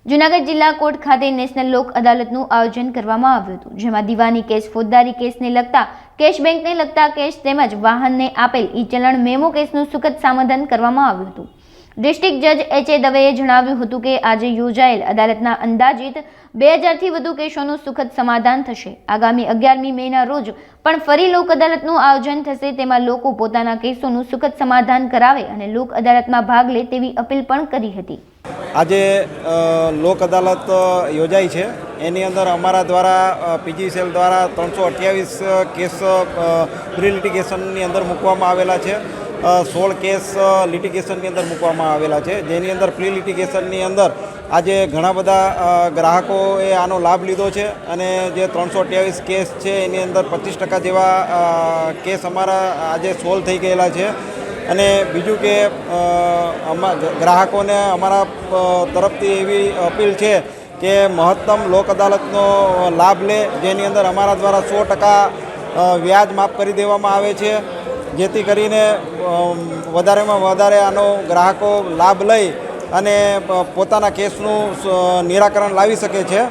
જૂનાગઢ જિલ્લા કોર્ટ ખાતે નેશનલ લોક અદાલતનું આયોજન કરવામાં આવ્યું હતું, જેમાં દીવાની કેસ, ફોજદારી કેસને લગતા કેશ, બેંકને લગતા કેસ તેમજ વાહનને આપેલ ઈ-ચલણ મેમો કેસનું સુખદ સમાધાન કરવામાં આવ્યું હતું। ડિસ્ટ્રિક્ટ જજ એચ.એ. દવેએ જણાવ્યું હતું કે આજે યોજાયેલ અદાલતના અંદાજિત 2000થી વધુ કેસોનું સુખદ સમાધાન થશે। આગામી 11મી મેના રોજ પણ ફરી લોક અદાલતનું આયોજન થશે, તેમાં લોકો પોતાના કેસોનું સુખદ સમાધાન કરાવે અને લોક અદાલતમાં ભાગ લે તેવી અપીલ પણ કરી હતી। આજે લોક અદાલત યોજાઈ છે, એની અંદર અમારા દ્વારા પીજી સેલ દ્વારા 328 કેસ પ્રી લિટિગેશનની અંદર મૂકવામાં આવેલા છે। 16 કેસ લિટિગેશનની અંદર મૂકવામાં આવેલા છે, જેની અંદર પ્રી લિટિગેશનની અંદર આજે ઘણા બધા ગ્રાહકોએ આનો લાભ લીધો છે અને જે 328 કેસ છે એની અંદર 25% જેવા કેસ અમારા આજે સોલ્વ થઈ ગયેલા છે। અને બીજું કે ગ્રાહકોને અમારા તરફથી એવી અપીલ છે કે મહત્તમ લોક અદાલતનો લાભ લે, જેની અંદર અમારા દ્વારા 100% વ્યાજ માફ કરી દેવામાં આવે છે, જેથી કરીને વધારેમાં વધારે આનો ગ્રાહકો લાભ લઈ અને પોતાના કેસનું નિરાકરણ લાવી શકે છે।